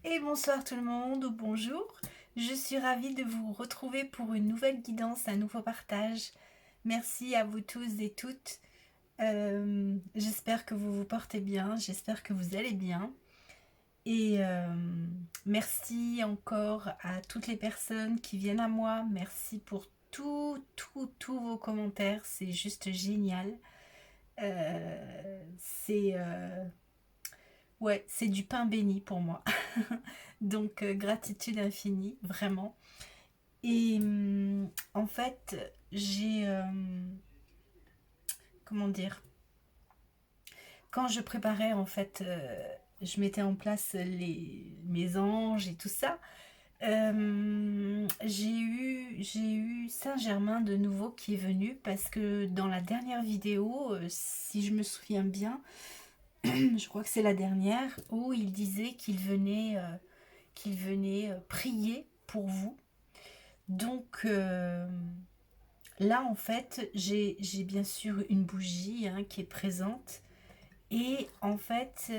Et bonsoir tout le monde, ou bonjour. Je suis ravie de vous retrouver pour une nouvelle guidance, un nouveau partage. Merci à vous tous et toutes. J'espère que vous vous portez bien, j'espère que vous allez bien. Et merci encore à toutes les personnes qui viennent à moi. Merci pour tous vos commentaires, c'est juste génial. C'est ouais, c'est du pain béni pour moi. Donc gratitude infinie, vraiment. Et en fait, j'ai... comment dire? Quand je préparais, en fait, je mettais en place mes anges et tout ça. J'ai eu Saint-Germain de nouveau qui est venu parce que dans la dernière vidéo, si je me souviens bien, je crois que c'est la dernière, où il disait qu'il venait prier pour vous. Donc là, en fait, j'ai bien sûr une bougie qui est présente. Et en fait,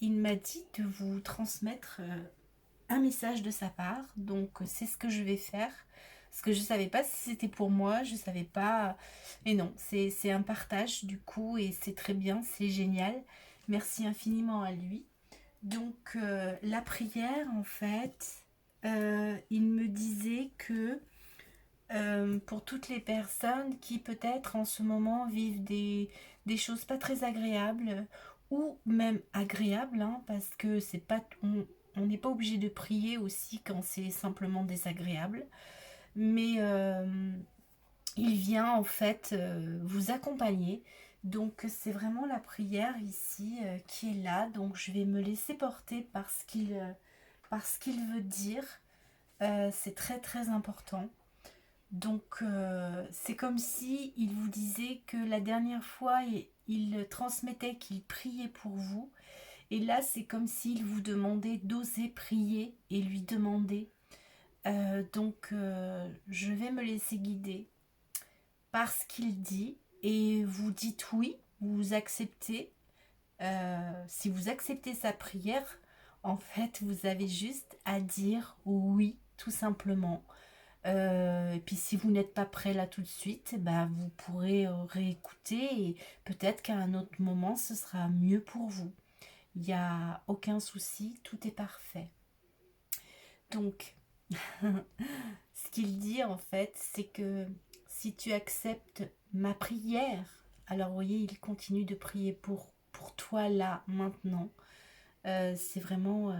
il m'a dit de vous transmettre un message de sa part. Donc c'est ce que je vais faire. Parce que je ne savais pas si c'était pour moi, je ne savais pas. Et non, c'est un partage du coup, et c'est très bien, c'est génial. Merci infiniment à lui. Donc la prière, en fait, il me disait que pour toutes les personnes qui peut-être en ce moment vivent des choses pas très agréables ou même agréables, parce que c'est pas, on n'est pas obligé de prier aussi quand c'est simplement désagréable, mais il vient en fait vous accompagner. Donc c'est vraiment la prière ici qui est là, donc je vais me laisser porter par ce qu'il veut dire. C'est très très important. Donc c'est comme si il vous disait que la dernière fois il transmettait qu'il priait pour vous, et là c'est comme s'il vous demandait d'oser prier et lui demander. Donc je vais me laisser guider par ce qu'il dit, et vous dites oui, vous acceptez. Si vous acceptez sa prière, en fait vous avez juste à dire oui tout simplement. Et puis si vous n'êtes pas prêt là tout de suite, bah, vous pourrez réécouter, et peut-être qu'à un autre moment ce sera mieux pour vous. Il n'y a aucun souci, tout est parfait. Donc, ce qu'il dit en fait, c'est que si tu acceptes ma prière, alors vous voyez, il continue de prier pour toi là, maintenant. C'est vraiment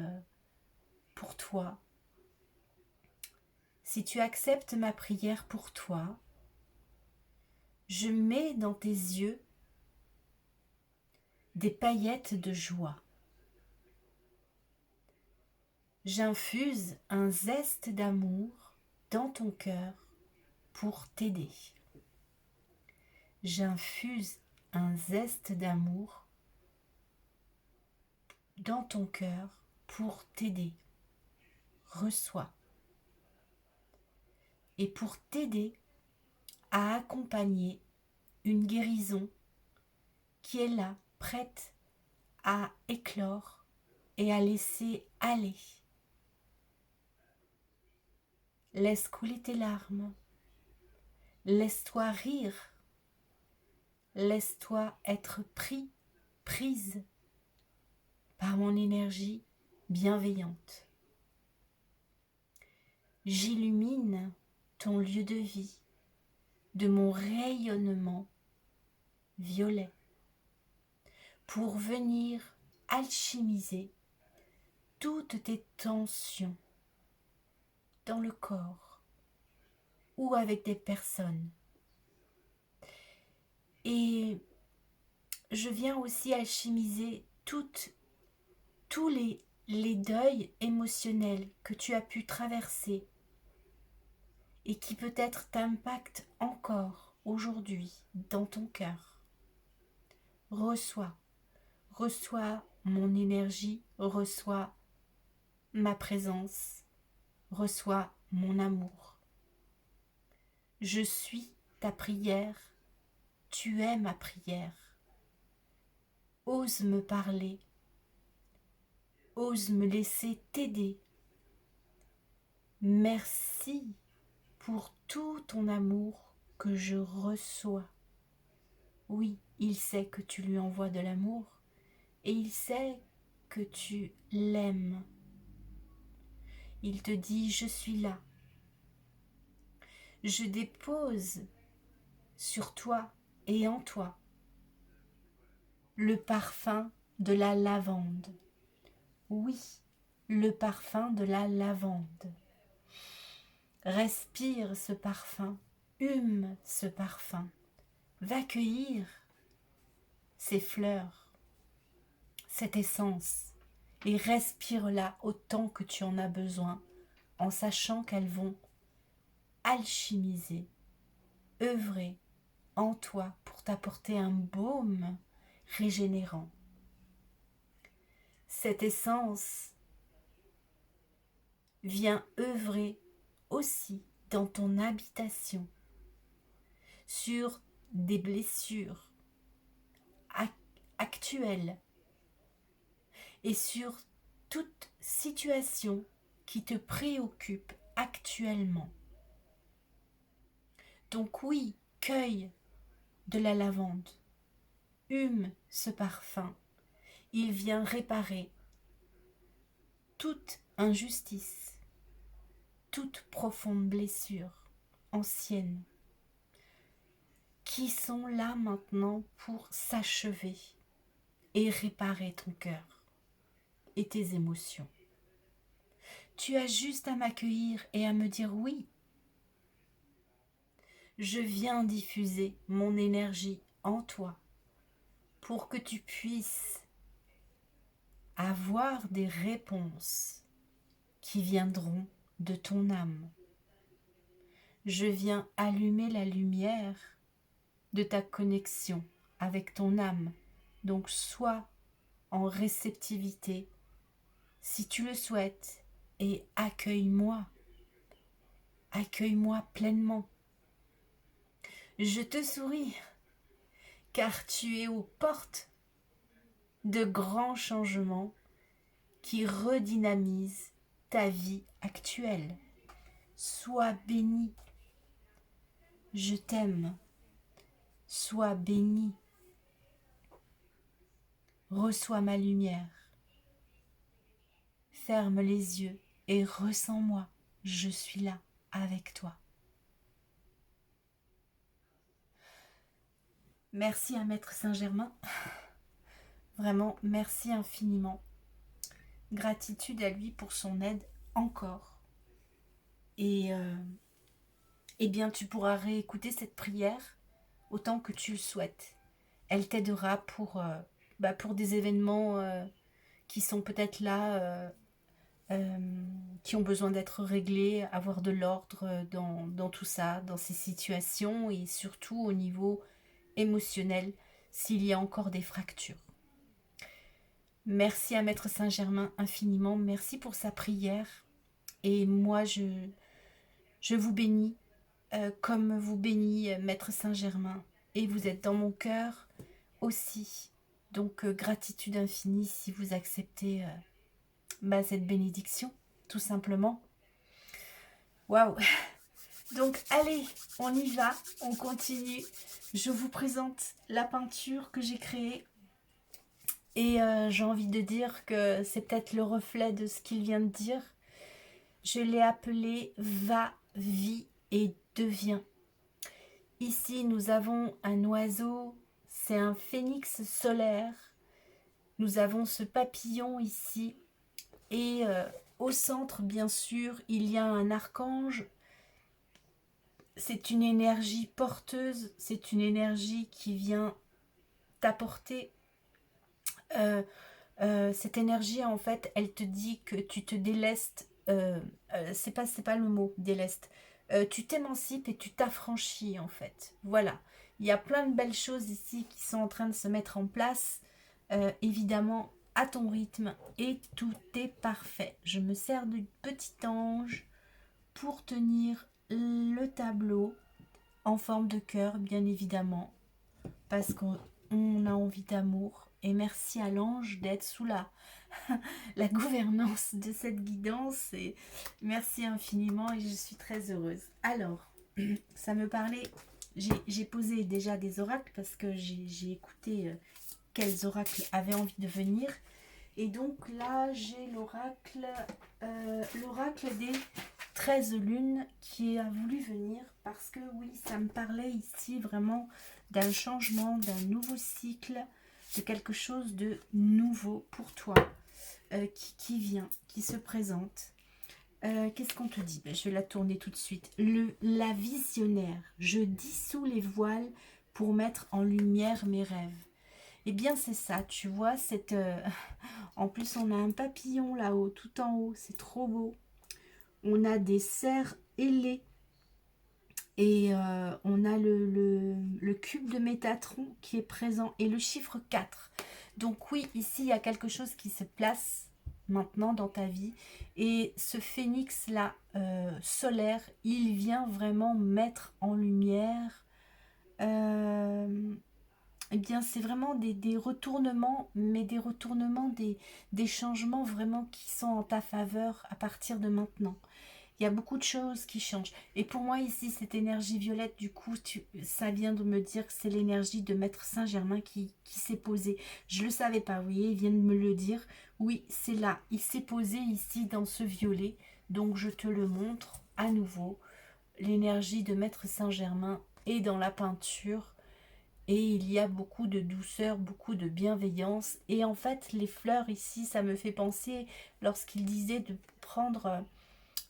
pour toi. Si tu acceptes ma prière pour toi, je mets dans tes yeux des paillettes de joie. J'infuse un zeste d'amour dans ton cœur pour t'aider. J'infuse un zeste d'amour dans ton cœur pour t'aider. Reçois. Et pour t'aider à accompagner une guérison qui est là, prête à éclore et à laisser aller. Laisse couler tes larmes. Laisse-toi rire. Laisse-toi être prise par mon énergie bienveillante. J'illumine ton lieu de vie de mon rayonnement violet pour venir alchimiser toutes tes tensions dans le corps ou avec des personnes. Et je viens aussi alchimiser tous les deuils émotionnels que tu as pu traverser et qui peut-être t'impactent encore aujourd'hui dans ton cœur. Reçois, reçois mon énergie, reçois ma présence, reçois mon amour. Je suis ta prière, tu es ma prière. Ose me parler, ose me laisser t'aider. Merci pour tout ton amour que je reçois. Oui, il sait que tu lui envoies de l'amour et il sait que tu l'aimes. Il te dit, je suis là. Je dépose sur toi et en toi le parfum de la lavande. Oui, le parfum de la lavande. Respire ce parfum, hume ce parfum. Va cueillir ces fleurs, cette essence, et respire-la autant que tu en as besoin, en sachant qu'elles vont alchimiser, œuvrer en toi pour t'apporter un baume régénérant. Cette essence vient œuvrer aussi dans ton habitation, sur des blessures actuelles et sur toute situation qui te préoccupe actuellement. Donc oui, cueille de la lavande, hume ce parfum, il vient réparer toute injustice, toute profonde blessure ancienne, qui sont là maintenant pour s'achever et réparer ton cœur et tes émotions. Tu as juste à m'accueillir et à me dire oui. Je viens diffuser mon énergie en toi pour que tu puisses avoir des réponses qui viendront de ton âme. Je viens allumer la lumière de ta connexion avec ton âme. Donc sois en réceptivité si tu le souhaites et accueille-moi. Accueille-moi pleinement. Je te souris car tu es aux portes de grands changements qui redynamisent ta vie actuelle. Sois béni. Je t'aime. Sois béni. Reçois ma lumière. Ferme les yeux et ressens-moi. Je suis là avec toi. Merci à Maître Saint-Germain. Vraiment, merci infiniment. Gratitude à lui pour son aide encore. Et eh bien, tu pourras réécouter cette prière autant que tu le souhaites. Elle t'aidera pour des événements qui sont peut-être là, qui ont besoin d'être réglés, avoir de l'ordre dans tout ça, dans ces situations et surtout au niveau émotionnel s'il y a encore des fractures. Merci à Maître Saint-Germain infiniment, merci pour sa prière et moi je vous bénis comme vous bénit Maître Saint-Germain et vous êtes dans mon cœur aussi. Donc gratitude infinie si vous acceptez cette bénédiction, tout simplement. Waouh! Donc allez, on y va, on continue. Je vous présente la peinture que j'ai créée. Et j'ai envie de dire que c'est peut-être le reflet de ce qu'il vient de dire. Je l'ai appelé « Va, vis et deviens ». Ici, nous avons un oiseau, c'est un phénix solaire. Nous avons ce papillon ici. Et au centre, bien sûr, il y a un archange. C'est une énergie porteuse, c'est une énergie qui vient t'apporter. Cette énergie, en fait, elle te dit que tu te délestes. C'est pas le mot, déleste. Tu t'émancipes et tu t'affranchis, en fait. Voilà. Il y a plein de belles choses ici qui sont en train de se mettre en place. Évidemment, à ton rythme. Et tout est parfait. Je me sers du petit ange pour tenir le tableau en forme de cœur, bien évidemment. Parce qu'on a envie d'amour et merci à l'ange d'être sous la gouvernance de cette guidance. Et merci infiniment et je suis très heureuse. Alors, ça me parlait, j'ai posé déjà des oracles parce que j'ai écouté quels oracles avaient envie de venir. Et donc là, j'ai l'oracle des 13 lunes qui a voulu venir parce que oui, ça me parlait ici vraiment d'un changement, d'un nouveau cycle, de quelque chose de nouveau pour toi qui vient, qui se présente. Qu'est-ce qu'on te dit? Je vais la tourner tout de suite. La visionnaire, je dissous les voiles pour mettre en lumière mes rêves. Eh bien, c'est ça, tu vois, en plus, on a un papillon là-haut, tout en haut, c'est trop beau. On a des cerfs ailés et on a le cube de Métatron qui est présent et le chiffre 4. Donc oui, ici, il y a quelque chose qui se place maintenant dans ta vie et ce phénix-là, solaire, il vient vraiment mettre en lumière... eh bien, c'est vraiment des retournements, mais des retournements, des changements vraiment qui sont en ta faveur à partir de maintenant. Il y a beaucoup de choses qui changent. Et pour moi, ici, cette énergie violette, du coup, ça vient de me dire que c'est l'énergie de Maître Saint-Germain qui s'est posée. Je ne le savais pas, vous voyez, il vient de me le dire. Oui, c'est là. Il s'est posé ici dans ce violet. Donc, je te le montre à nouveau. L'énergie de Maître Saint-Germain est dans la peinture. Et il y a beaucoup de douceur, beaucoup de bienveillance. Et en fait, les fleurs ici, ça me fait penser, lorsqu'il disait de prendre,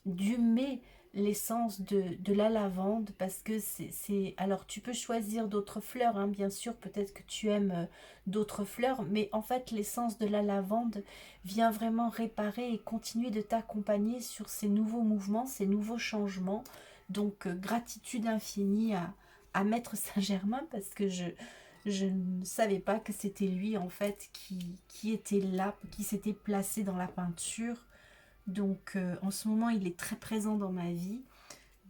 d'humer l'essence de la lavande, parce que c'est... Alors, tu peux choisir d'autres fleurs, hein, bien sûr, peut-être que tu aimes d'autres fleurs, mais en fait, l'essence de la lavande vient vraiment réparer et continuer de t'accompagner sur ces nouveaux mouvements, ces nouveaux changements. Donc, gratitude infinie à Maître Saint-Germain, parce que je ne savais pas que c'était lui, en fait, qui était là, qui s'était placé dans la peinture. Donc, en ce moment, il est très présent dans ma vie.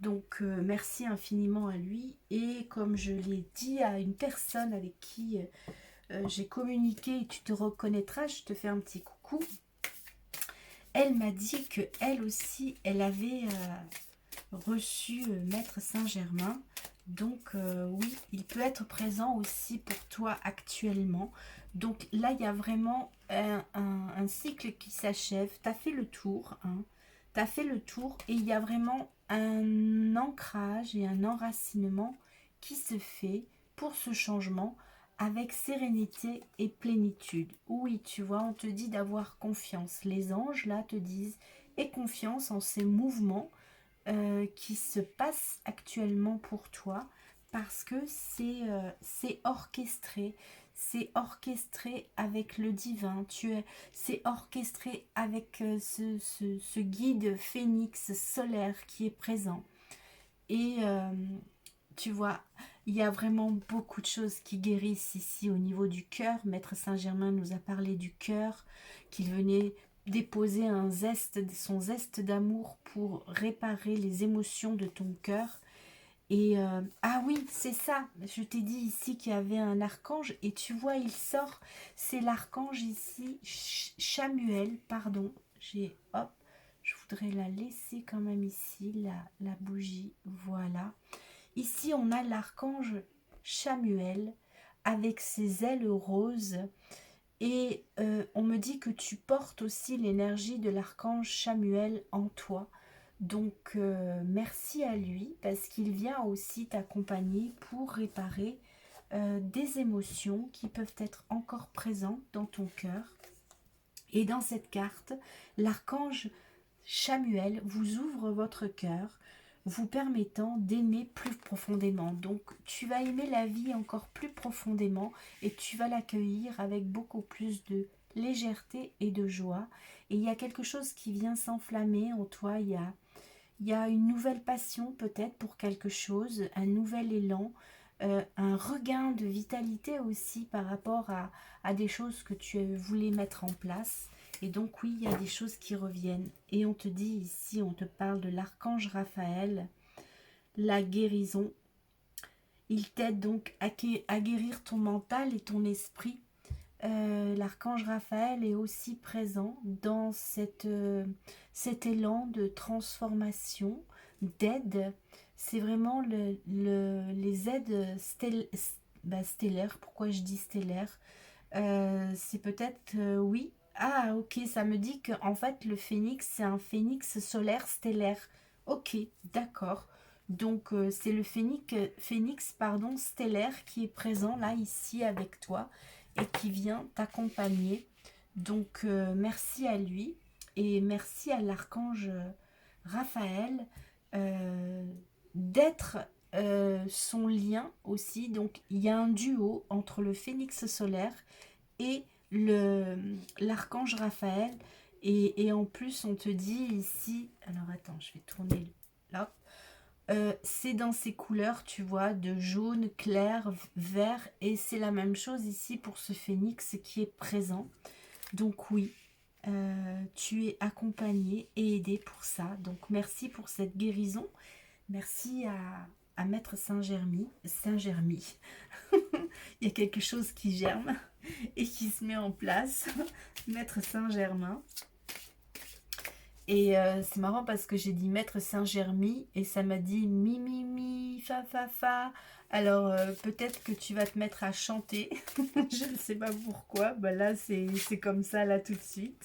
Donc, merci infiniment à lui. Et comme je l'ai dit à une personne avec qui j'ai communiqué, et tu te reconnaîtras, je te fais un petit coucou. Elle m'a dit que elle aussi, elle avait reçu Maître Saint-Germain. Donc oui, il peut être présent aussi pour toi actuellement. Donc là, il y a vraiment un cycle qui s'achève. Tu as fait le tour, hein. Tu as fait le tour et il y a vraiment un ancrage et un enracinement qui se fait pour ce changement avec sérénité et plénitude. Oui, tu vois, on te dit d'avoir confiance. Les anges, là, te disent aie confiance en ces mouvements qui se passe actuellement pour toi parce que c'est orchestré avec le divin, c'est orchestré avec ce guide phénix solaire qui est présent. Et tu vois, il y a vraiment beaucoup de choses qui guérissent ici au niveau du cœur. Maître Saint-Germain nous a parlé du cœur, qu'il venait déposer son zeste d'amour pour réparer les émotions de ton cœur. Et ah oui, c'est ça, je t'ai dit ici qu'il y avait un archange et tu vois, il sort, c'est l'archange ici, Chamuel, pardon, hop, je voudrais la laisser quand même ici, la bougie, voilà. Ici, on a l'archange Chamuel avec ses ailes roses et on me dit que tu portes aussi l'énergie de l'archange Chamuel en toi. Donc, merci à lui parce qu'il vient aussi t'accompagner pour réparer des émotions qui peuvent être encore présentes dans ton cœur. Et dans cette carte, l'archange Chamuel vous ouvre votre cœur, vous permettant d'aimer plus profondément. Donc, tu vas aimer la vie encore plus profondément et tu vas l'accueillir avec beaucoup plus de légèreté et de joie. Et il y a quelque chose qui vient s'enflammer en toi, il y a une nouvelle passion peut-être pour quelque chose, un nouvel élan, un regain de vitalité aussi par rapport à des choses que tu voulais mettre en place. Et donc oui, il y a des choses qui reviennent. Et on te dit ici, on te parle de l'archange Raphaël, la guérison. Il t'aide donc à guérir ton mental et ton esprit l'archange Raphaël est aussi présent dans cet élan de transformation, d'aide. C'est vraiment les aides stellaires. Pourquoi je dis stellaires? C'est peut-être, oui. Ah, ok, ça me dit que en fait le phénix, c'est un phénix solaire stellaire. Ok, d'accord. Donc c'est le phénix pardon, stellaire qui est présent là, ici avec toi et qui vient t'accompagner. Donc merci à lui et merci à l'archange Raphaël euh, d'être son lien aussi. Donc il y a un duo entre le phénix solaire et l'archange Raphaël. Et en plus, on te dit ici, alors attends, je vais tourner là. C'est dans ces couleurs, tu vois, de jaune, clair, vert, et c'est la même chose ici pour ce phénix qui est présent. Donc oui, tu es accompagné et aidé pour ça. Donc merci pour cette guérison. Merci à Maître Saint-Germy. Saint-Germy. Il y a quelque chose qui germe et qui se met en place. Maître Saint-Germain. Et c'est marrant parce que j'ai dit Maître Saint-Germy et ça m'a dit mi mi mi fa fa fa. Alors peut-être que tu vas te mettre à chanter. Je ne sais pas pourquoi. Bah là c'est comme ça là tout de suite.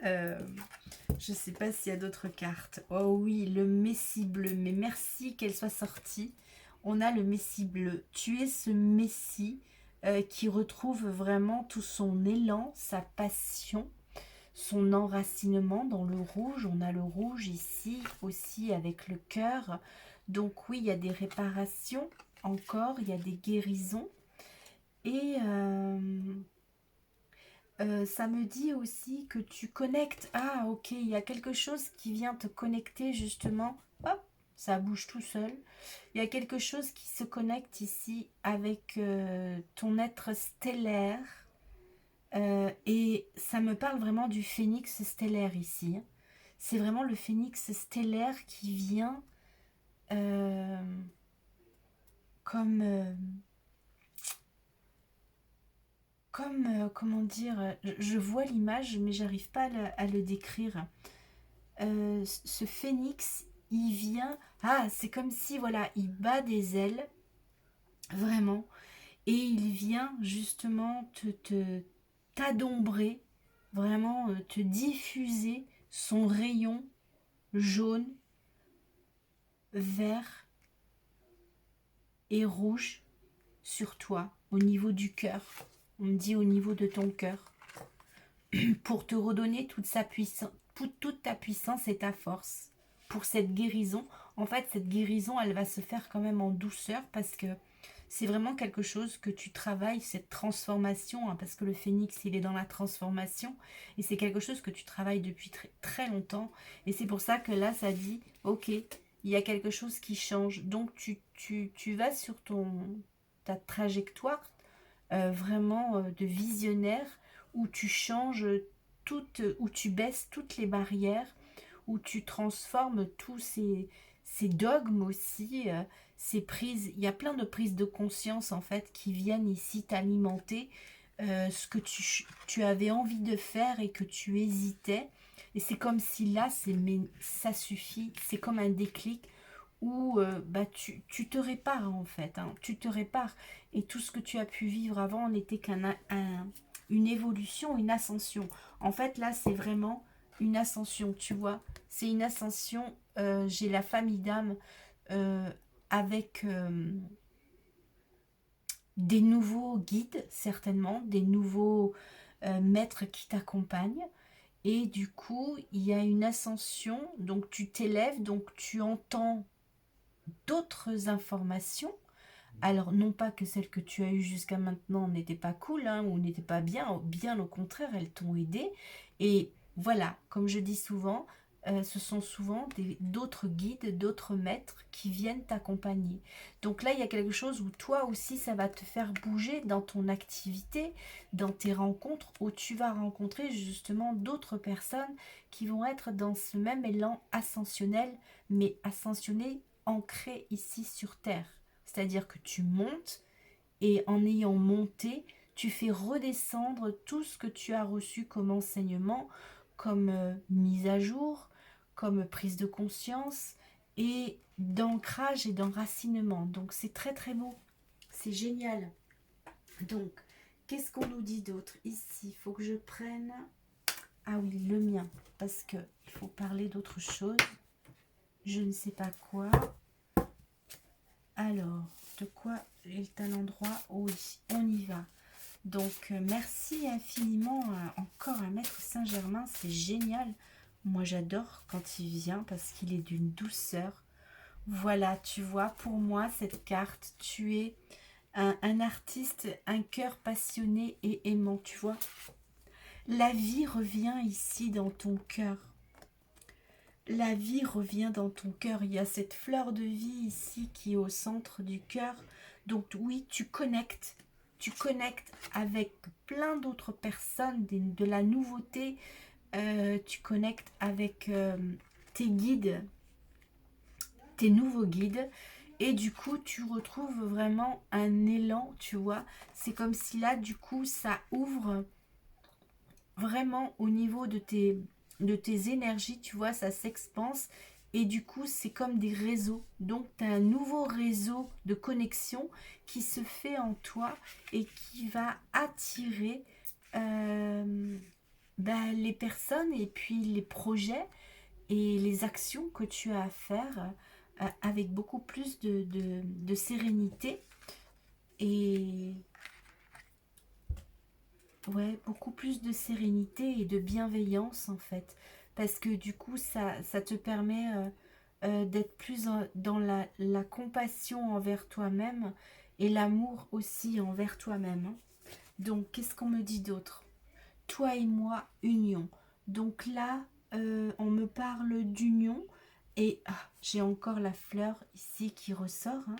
Je ne sais pas s'il y a d'autres cartes. Oh oui, le Messie bleu. Mais merci qu'elle soit sortie. On a le Messie bleu. Tu es ce Messie qui retrouve vraiment tout son élan, sa passion, son enracinement dans le rouge. On a le rouge ici aussi avec le cœur. Donc oui, il y a des réparations encore, il y a des guérisons. Et ça me dit aussi que tu connectes. Ah ok, il y a quelque chose qui vient te connecter justement. Hop, ça bouge tout seul. Il y a quelque chose qui se connecte ici avec ton être stellaire. Et ça me parle vraiment du phénix stellaire ici. C'est vraiment le phénix stellaire qui vient euh, comme, comment dire, je vois l'image mais j'arrive pas à le décrire. Ce phénix, il vient, ah c'est comme si voilà, il bat des ailes, vraiment, et il vient justement t'adombrer, vraiment te diffuser son rayon jaune, vert et rouge sur toi, au niveau du cœur. On me dit au niveau de ton cœur, pour te redonner toute ta puissance et ta force. Pour cette guérison, en fait, cette guérison, elle va se faire quand même en douceur parce que c'est vraiment quelque chose que tu travailles, cette transformation, hein, parce que le phénix, il est dans la transformation, et c'est quelque chose que tu travailles depuis très, très longtemps, et c'est pour ça que là, ça dit, ok, il y a quelque chose qui change, donc tu vas sur ta trajectoire vraiment de visionnaire, où tu changes où tu baisses toutes les barrières, où tu transformes tous ces dogmes aussi, ces prises. Il y a plein de prises de conscience en fait qui viennent ici t'alimenter ce que tu avais envie de faire et que tu hésitais. Et c'est comme si là, mais ça suffit, c'est comme un déclic où bah, tu te répares en fait, hein, tu te répares. Et tout ce que tu as pu vivre avant n'était une évolution, une ascension. En fait, là, c'est vraiment une ascension, tu vois. C'est une ascension. J'ai la famille d'âme avec des nouveaux guides, certainement, des nouveaux maîtres qui t'accompagnent. Et du coup, il y a une ascension, donc tu t'élèves, donc tu entends d'autres informations. Alors, non pas que celles que tu as eues jusqu'à maintenant n'étaient pas cool, hein, ou n'étaient pas bien, bien au contraire, elles t'ont aidé. Et voilà, comme je dis souvent, ce sont souvent d'autres guides, d'autres maîtres qui viennent t'accompagner. Donc là, il y a quelque chose où toi aussi, ça va te faire bouger dans ton activité, dans tes rencontres, où tu vas rencontrer justement d'autres personnes qui vont être dans ce même élan ascensionnel, mais ascensionné, ancré ici sur Terre. C'est-à-dire que tu montes et en ayant monté, tu fais redescendre tout ce que tu as reçu comme enseignement, comme mise à jour, comme prise de conscience et d'ancrage et d'enracinement. Donc c'est très très beau, c'est génial. Donc, qu'est-ce qu'on nous dit d'autre ici? Il faut que je prenne... Ah oui, le mien, parce que il faut parler d'autre chose. Je ne sais pas quoi. Alors, de quoi est un endroit? Oui, on y va. Donc, merci infiniment encore à Maître Saint-Germain, c'est génial. Moi, j'adore quand il vient parce qu'il est d'une douceur. Voilà, tu vois, pour moi, cette carte, tu es un artiste, un cœur passionné et aimant, tu vois. La vie revient ici dans ton cœur. La vie revient dans ton cœur. Il y a cette fleur de vie ici qui est au centre du cœur. Donc oui, tu connectes. Tu connectes avec plein d'autres personnes, de la nouveauté. Tu connectes avec tes guides, tes nouveaux guides. Et du coup, tu retrouves vraiment un élan, tu vois. C'est comme si là, du coup, ça ouvre vraiment au niveau de tes énergies, tu vois, ça s'expanse. Et du coup, c'est comme des réseaux. Donc, tu as un nouveau réseau de connexion qui se fait en toi et qui va attirer les personnes et puis les projets et les actions que tu as à faire avec beaucoup plus de sérénité et ouais, beaucoup plus de sérénité et de bienveillance en fait. Parce que du coup, ça te permet d'être plus dans la compassion envers toi-même et l'amour aussi envers toi-même, hein. Donc, qu'est-ce qu'on me dit d'autre? Toi et moi, union. Donc là, on me parle d'union et j'ai encore la fleur ici qui ressort, hein,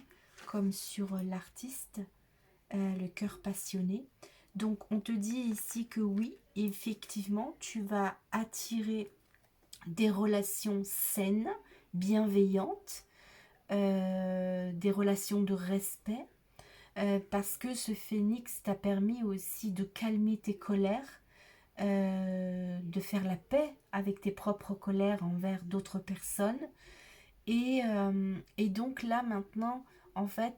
comme sur l'artiste, le cœur passionné. Donc on te dit ici que oui, effectivement, tu vas attirer des relations saines, bienveillantes, des relations de respect, parce que ce phénix t'a permis aussi de calmer tes colères, de faire la paix avec tes propres colères envers d'autres personnes. Et donc là maintenant, en fait,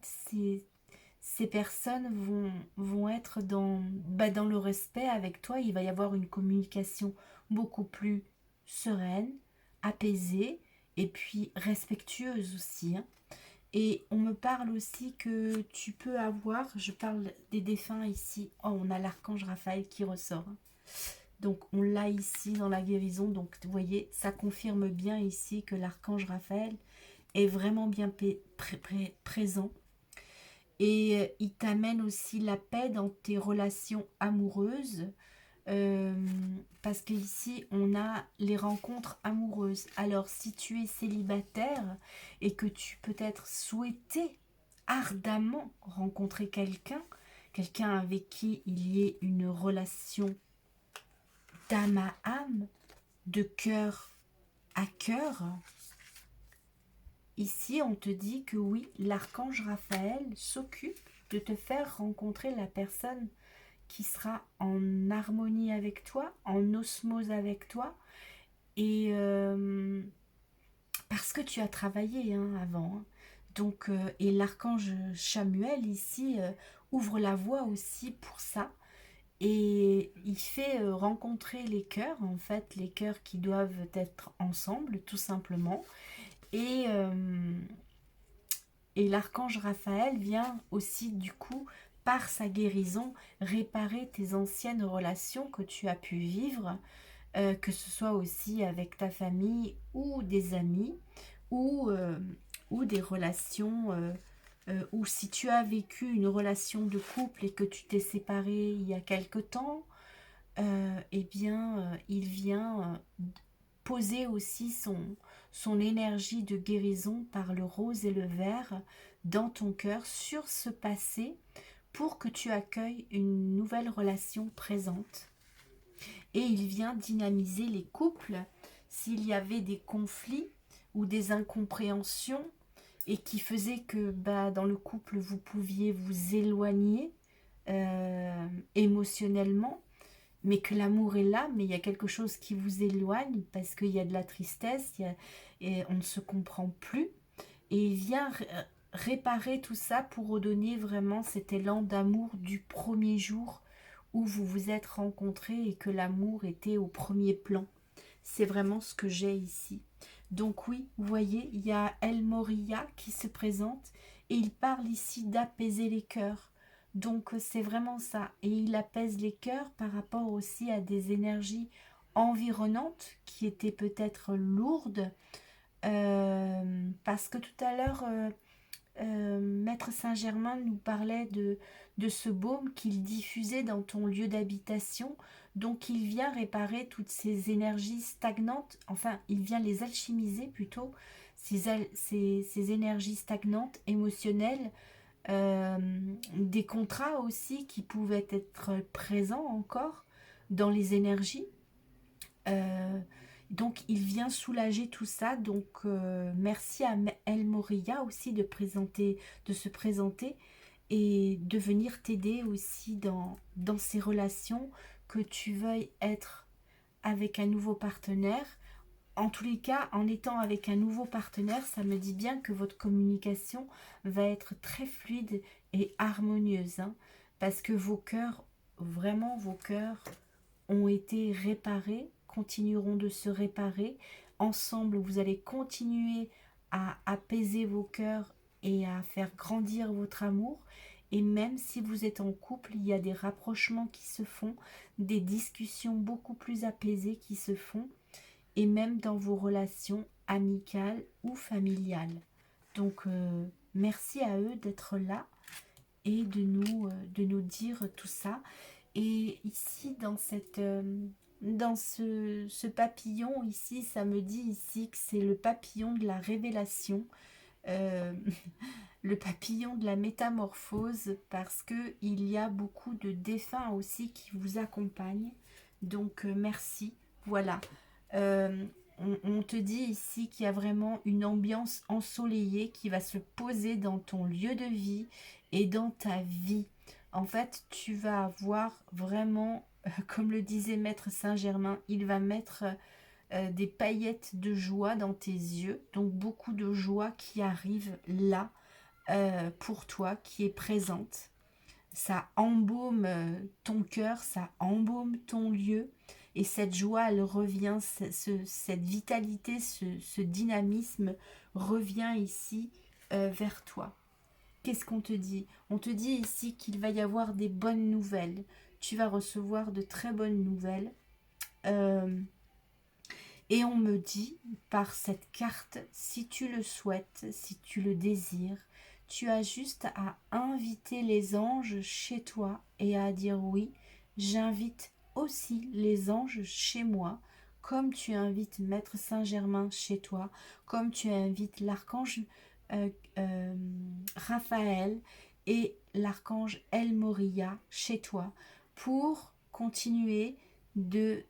ces personnes vont être dans le respect avec toi. Il va y avoir une communication beaucoup plus sereine, apaisée et puis respectueuse aussi, hein. Et on me parle aussi que tu peux avoir, je parle des défunts ici, oh, on a l'archange Raphaël qui ressort, hein. Donc on l'a ici dans la guérison, donc vous voyez, ça confirme bien ici que l'archange Raphaël est vraiment bien présent. Et il t'amène aussi la paix dans tes relations amoureuses. euh, Parce qu'ici, on a les rencontres amoureuses. Alors, si tu es célibataire et que tu peut-être souhaitais ardemment rencontrer quelqu'un, quelqu'un avec qui il y ait une relation d'âme à âme, de cœur à cœur, ici, on te dit que oui, l'archange Raphaël s'occupe de te faire rencontrer la personne qui sera en harmonie avec toi, en osmose avec toi, et parce que tu as travaillé, hein, avant, hein. Donc, et l'archange Chamuel ici ouvre la voie aussi pour ça. Et il fait rencontrer les cœurs, en fait, les cœurs qui doivent être ensemble, tout simplement. Et, euh, et l'archange Raphaël vient aussi, du coup, par sa guérison, réparer tes anciennes relations que tu as pu vivre, que ce soit aussi avec ta famille ou des amis, ou, euh, ou des relations, ou si tu as vécu une relation de couple et que tu t'es séparé il y a quelque temps, eh bien, il vient poser aussi son énergie de guérison par le rose et le vert dans ton cœur sur ce passé pour que tu accueilles une nouvelle relation présente. Et il vient dynamiser les couples s'il y avait des conflits ou des incompréhensions et qui faisaient que dans le couple vous pouviez vous éloigner émotionnellement, mais que l'amour est là, mais il y a quelque chose qui vous éloigne parce qu'il y a de la tristesse, et on ne se comprend plus. Et il vient réparer tout ça pour redonner vraiment cet élan d'amour du premier jour où vous vous êtes rencontrés et que l'amour était au premier plan. C'est vraiment ce que j'ai ici. Donc oui, vous voyez, il y a El Moria qui se présente et il parle ici d'apaiser les cœurs. Donc c'est vraiment ça. Et il apaise les cœurs par rapport aussi à des énergies environnantes qui étaient peut-être lourdes. Parce que tout à l'heure, Maître Saint-Germain nous parlait de ce baume qu'il diffusait dans ton lieu d'habitation. Donc il vient réparer toutes ces énergies stagnantes, enfin il vient les alchimiser plutôt, ces énergies stagnantes, émotionnelles, euh, des contrats aussi qui pouvaient être présents encore dans les énergies. Euh, donc il vient soulager tout ça. Donc merci à El Moria aussi de se présenter et de venir t'aider aussi dans ces relations, que tu veuilles être avec un nouveau partenaire. En tous les cas, en étant avec un nouveau partenaire, ça me dit bien que votre communication va être très fluide et harmonieuse, hein, parce que vos cœurs, vraiment vos cœurs, ont été réparés, continueront de se réparer. Ensemble, vous allez continuer à apaiser vos cœurs et à faire grandir votre amour. Et même si vous êtes en couple, il y a des rapprochements qui se font, des discussions beaucoup plus apaisées qui se font, et même dans vos relations amicales ou familiales. Donc, merci à eux d'être là et de nous dire tout ça. Et ici, dans ce papillon, ici, ça me dit ici que c'est le papillon de la révélation, euh, le papillon de la métamorphose, parce que il y a beaucoup de défunts aussi qui vous accompagnent. Donc, merci. Voilà. Euh, on te dit ici qu'il y a vraiment une ambiance ensoleillée qui va se poser dans ton lieu de vie et dans ta vie. En fait, tu vas avoir vraiment, comme le disait Maître Saint-Germain, il va mettre des paillettes de joie dans tes yeux. Donc beaucoup de joie qui arrive là pour toi, qui est présente. Ça embaume ton cœur, ça embaume ton lieu. Et cette joie, elle revient, cette vitalité, ce dynamisme revient ici vers toi. Qu'est-ce qu'on te dit? On te dit ici qu'il va y avoir des bonnes nouvelles. Tu vas recevoir de très bonnes nouvelles. Euh, et on me dit, par cette carte, si tu le souhaites, si tu le désires, tu as juste à inviter les anges chez toi et à dire oui, j'invite aussi les anges chez moi, comme tu invites Maître Saint-Germain chez toi, comme tu invites l'archange euh, euh, Raphaël et l'archange El Moria chez toi, pour continuer de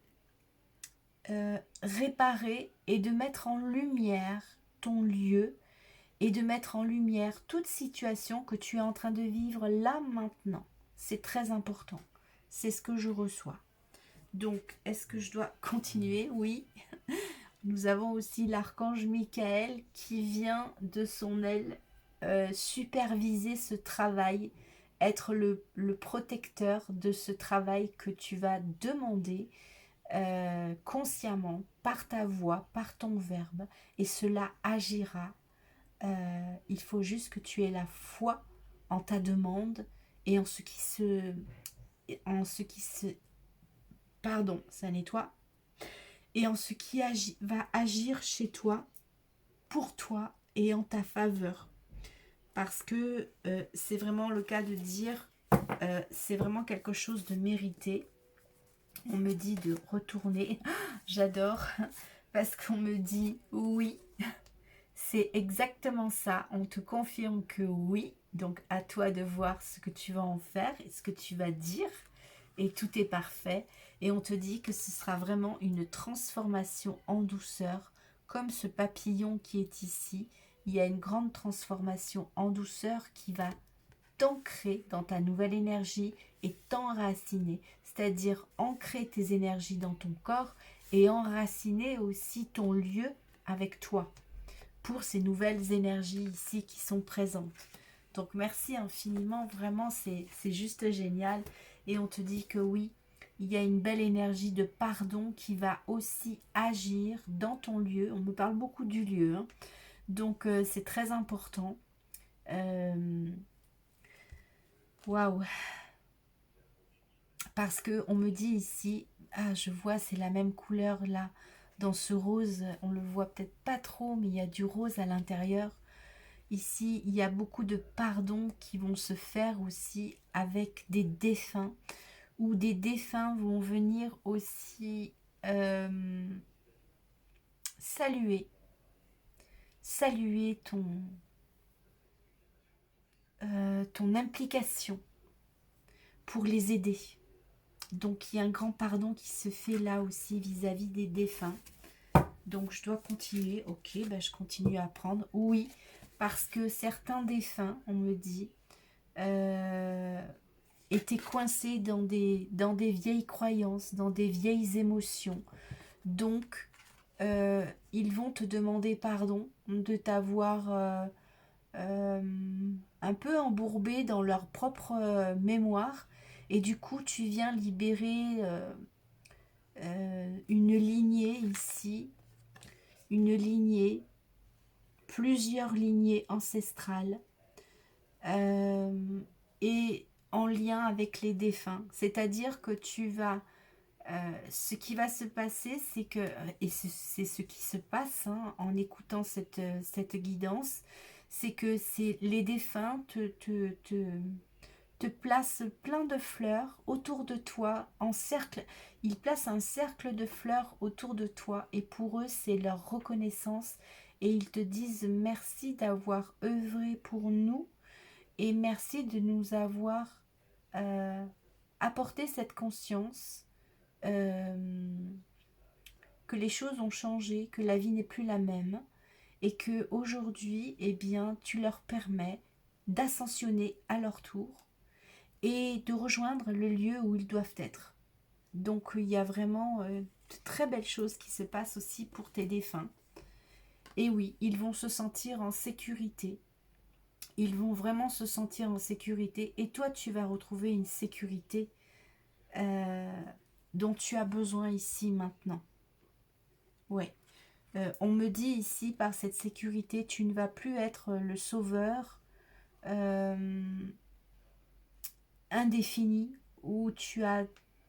réparer et de mettre en lumière ton lieu et de mettre en lumière toute situation que tu es en train de vivre là maintenant. C'est très important. C'est ce que je reçois. Donc, est-ce que je dois continuer? Oui. Nous avons aussi l'archange Michael qui vient de son aile superviser ce travail, être le protecteur de ce travail que tu vas demander consciemment, par ta voix, par ton verbe, et cela agira. Il faut juste que tu aies la foi en ta demande et en ce qui se, pardon, ça nettoie, et en ce qui va agir chez toi, pour toi et en ta faveur. Parce que c'est vraiment le cas de dire, c'est vraiment quelque chose de mérité. On me dit de retourner. J'adore. Parce qu'on me dit oui. C'est exactement ça. On te confirme que oui. Donc à toi de voir ce que tu vas en faire et ce que tu vas dire. Et tout est parfait. Et on te dit que ce sera vraiment une transformation en douceur. Comme ce papillon qui est ici. Il y a une grande transformation en douceur qui va t'ancrer dans ta nouvelle énergie et t'enraciner, c'est-à-dire ancrer tes énergies dans ton corps et enraciner aussi ton lieu avec toi pour ces nouvelles énergies ici qui sont présentes. Donc merci infiniment, vraiment c'est juste génial. Et on te dit que oui, il y a une belle énergie de pardon qui va aussi agir dans ton lieu. On me parle beaucoup du lieu, hein. Donc c'est très important. Waouh. Parce que on me dit ici, ah je vois c'est la même couleur là, dans ce rose, on le voit peut-être pas trop, mais il y a du rose à l'intérieur. Ici, il y a beaucoup de pardons qui vont se faire aussi avec des défunts, ou des défunts vont venir aussi saluer, saluer ton implication pour les aider. Donc il y a un grand pardon qui se fait là aussi vis-à-vis des défunts. Donc je dois continuer. Ok, ben je continue à apprendre. Oui, parce que certains défunts, on me dit, étaient coincés dans des vieilles croyances, dans des vieilles émotions. Donc ils vont te demander pardon de t'avoir un peu embourbé dans leur propre mémoire. Et du coup, tu viens libérer une lignée ici, une lignée, plusieurs lignées ancestrales, et en lien avec les défunts. C'est-à-dire que tu vas... ce qui va se passer, c'est que, et c'est ce qui se passe hein, en écoutant cette guidance, c'est que les défunts te placent plein de fleurs autour de toi, en cercle. Ils placent un cercle de fleurs autour de toi, et pour eux, c'est leur reconnaissance. Et ils te disent merci d'avoir œuvré pour nous, et merci de nous avoir apporté cette conscience que les choses ont changé, que la vie n'est plus la même, et que aujourd'hui, eh bien, tu leur permets d'ascensionner à leur tour et de rejoindre le lieu où ils doivent être. Donc il y a vraiment de très belles choses qui se passent aussi pour tes défunts. Et oui, ils vont se sentir en sécurité. Ils vont vraiment se sentir en sécurité. Et toi, tu vas retrouver une sécurité dont tu as besoin ici maintenant. Ouais. On me dit ici, par cette sécurité, tu ne vas plus être le sauveur indéfini, où tu as,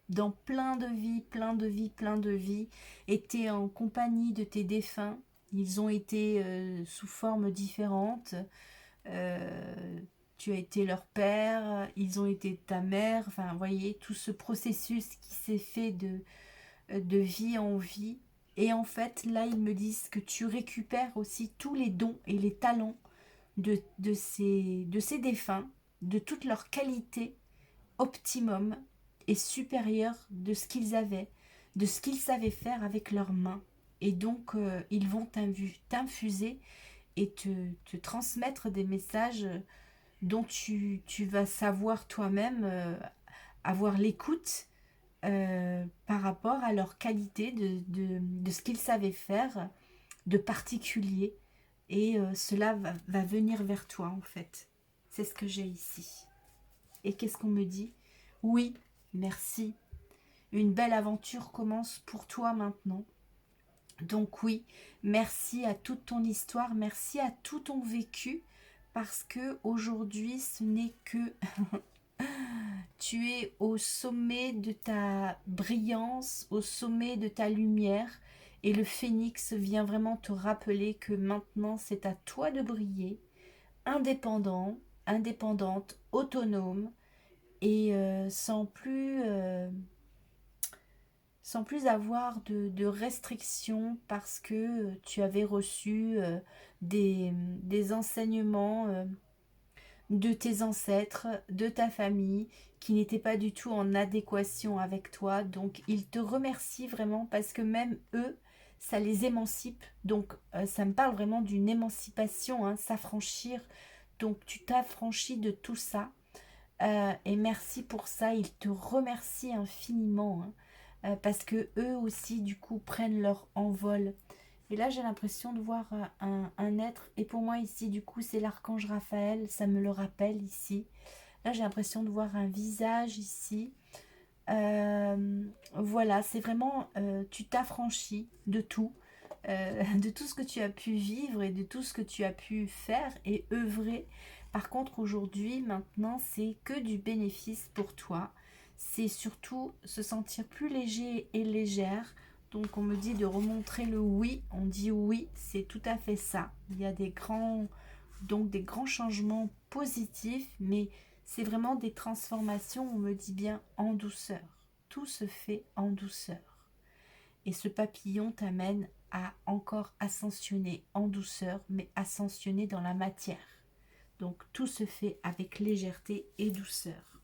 dans plein de vies, plein de vies, plein de vies, été en compagnie de tes défunts. Ils ont été sous formes différentes. Tu as été leur père, ils ont été ta mère. Enfin, vous voyez, tout ce processus qui s'est fait de vie en vie. Et en fait, là, ils me disent que tu récupères aussi tous les dons et les talents de ces défunts, de toutes leurs qualités optimum et supérieur de ce qu'ils avaient, de ce qu'ils savaient faire avec leurs mains. Et donc, ils vont t'infuser et te transmettre des messages dont tu vas savoir toi-même avoir l'écoute par rapport à leur qualité de ce qu'ils savaient faire de particulier. Et cela va venir vers toi, en fait. C'est ce que j'ai ici. Et qu'est-ce qu'on me dit? Oui, merci. Une belle aventure commence pour toi maintenant. Donc oui, merci à toute ton histoire, merci à tout ton vécu, parce que aujourd'hui, ce n'est que tu es au sommet de ta brillance, au sommet de ta lumière, et le phénix vient vraiment te rappeler que maintenant c'est à toi de briller, indépendant, indépendante, autonome, et sans plus avoir de restrictions, parce que tu avais reçu des enseignements de tes ancêtres, de ta famille, qui n'étaient pas du tout en adéquation avec toi. Donc ils te remercient vraiment, parce que même eux, ça les émancipe. Donc ça me parle vraiment d'une émancipation, hein, s'affranchir. Donc tu t'affranchis de tout ça. Et merci pour ça, ils te remercient infiniment, hein, parce que eux aussi, du coup, prennent leur envol. Et là, j'ai l'impression de voir un être, et pour moi ici, du coup, c'est l'archange Raphaël, ça me le rappelle ici. Là, j'ai l'impression de voir un visage ici. Voilà, c'est vraiment, tu t'affranchis de tout, de tout ce que tu as pu vivre et de tout ce que tu as pu faire et œuvrer. Par contre, aujourd'hui, maintenant, c'est que du bénéfice pour toi. C'est surtout se sentir plus léger et légère. Donc, on me dit de remontrer le oui. On dit oui, c'est tout à fait ça. Il y a des grands changements positifs, mais c'est vraiment des transformations, on me dit bien, en douceur. Tout se fait en douceur. Et ce papillon t'amène à encore ascensionner en douceur, mais ascensionner dans la matière. Donc tout se fait avec légèreté et douceur.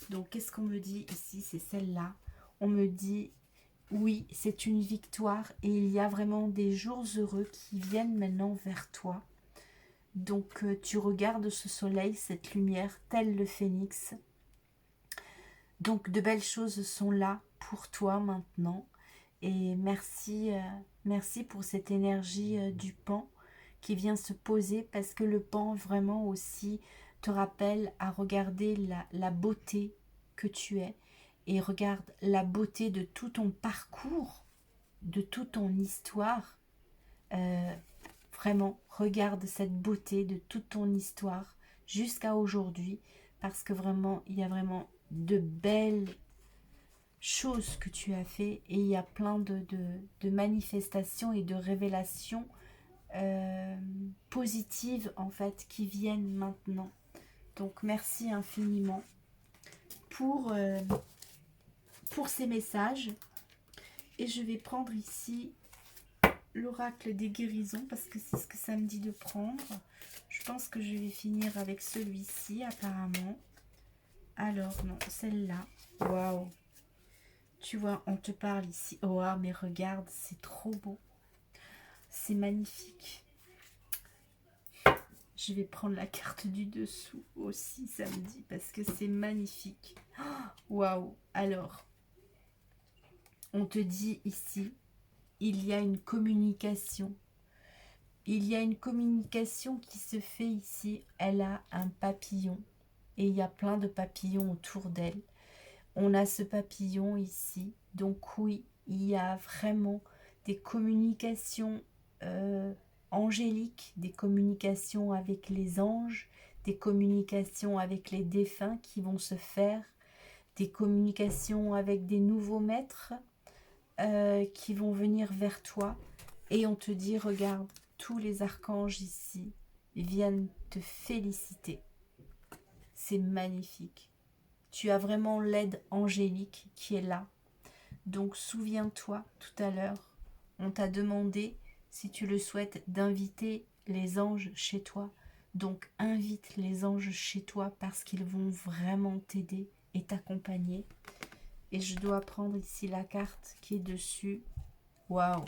Donc qu'est-ce qu'on me dit ici? C'est celle-là. On me dit, oui, c'est une victoire et il y a vraiment des jours heureux qui viennent maintenant vers toi. Donc tu regardes ce soleil, cette lumière, tel le phénix. Donc de belles choses sont là pour toi maintenant. Et merci, merci pour cette énergie du pan qui vient se poser, parce que le pan vraiment aussi te rappelle à regarder la beauté que tu es. Et regarde la beauté de tout ton parcours, de toute ton histoire. Euh, Vraiment, regarde cette beauté de toute ton histoire jusqu'à aujourd'hui, parce que vraiment, il y a vraiment de belles choses que tu as fait, et il y a plein de manifestations et de révélations positives en fait qui viennent maintenant. Donc merci infiniment pour ces messages. Et je vais prendre ici l'oracle des guérisons, parce que c'est ce que ça me dit de prendre. Je pense que je vais finir avec celui-ci apparemment. Alors non, celle-là. Waouh. Tu vois, on te parle ici. Oh, mais regarde, c'est trop beau. C'est magnifique. Je vais prendre la carte du dessous aussi samedi, parce que c'est magnifique. Waouh. Alors, on te dit ici, il y a une communication. Il y a une communication qui se fait ici. Elle a un papillon et il y a plein de papillons autour d'elle. On a ce papillon ici. Donc oui, il y a vraiment des communications angéliques, des communications avec les anges, des communications avec les défunts qui vont se faire, des communications avec des nouveaux maîtres qui vont venir vers toi. Et on te dit, regarde, tous les archanges ici viennent te féliciter. C'est magnifique. Tu as vraiment l'aide angélique qui est là. Donc souviens-toi, tout à l'heure, on t'a demandé, si tu le souhaites, d'inviter les anges chez toi. Donc invite les anges chez toi, parce qu'ils vont vraiment t'aider et t'accompagner. Et je dois prendre ici la carte qui est dessus. Waouh!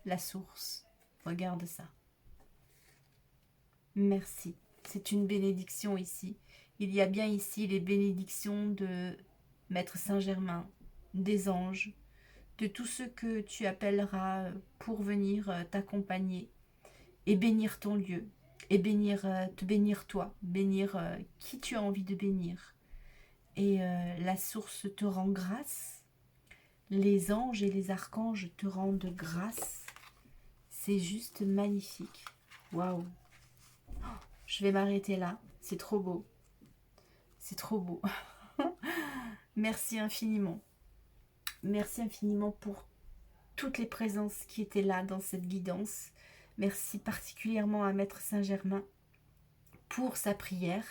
La source. Regarde ça. Merci. C'est une bénédiction ici. Il y a bien ici les bénédictions de Maître Saint-Germain, des anges, de tous ceux que tu appelleras pour venir t'accompagner et bénir ton lieu, et te bénir toi, bénir qui tu as envie de bénir. Et la source te rend grâce, les anges et les archanges te rendent grâce. C'est juste magnifique. Waouh! Je vais m'arrêter là, c'est trop beau. C'est trop beau. Merci infiniment. Merci infiniment pour toutes les présences qui étaient là dans cette guidance. Merci particulièrement à Maître Saint-Germain pour sa prière.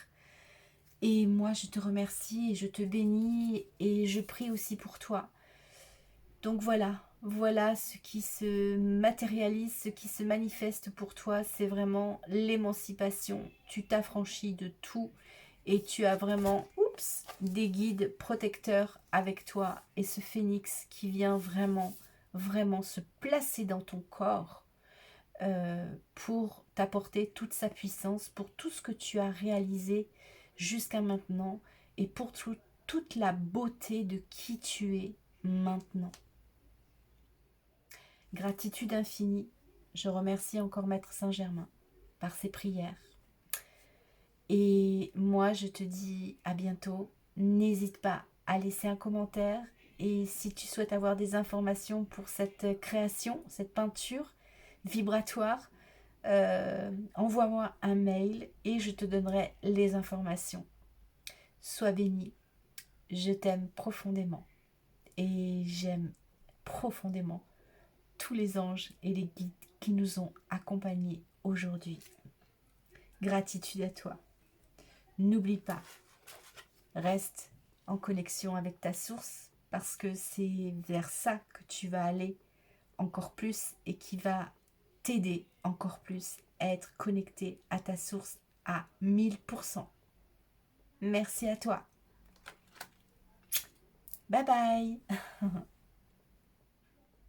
Et moi, je te remercie et je te bénis et je prie aussi pour toi. Donc voilà ce qui se matérialise, ce qui se manifeste pour toi, c'est vraiment l'émancipation. Tu t'affranchis de tout et tu as vraiment, des guides protecteurs avec toi. Et ce phénix qui vient vraiment, vraiment se placer dans ton corps pour t'apporter toute sa puissance, pour tout ce que tu as réalisé jusqu'à maintenant et pour toute la beauté de qui tu es maintenant. Gratitude infinie. Je remercie encore Maître Saint-Germain par ses prières. Et moi, je te dis à bientôt. N'hésite pas à laisser un commentaire. Et si tu souhaites avoir des informations pour cette création, cette peinture vibratoire, envoie-moi un mail et je te donnerai les informations. Sois béni. Je t'aime profondément. Et j'aime profondément tous les anges et les guides qui nous ont accompagnés aujourd'hui. Gratitude à toi. N'oublie pas, reste en connexion avec ta source parce que c'est vers ça que tu vas aller encore plus et qui va t'aider encore plus à être connecté à ta source à 1000%. Merci à toi. Bye bye.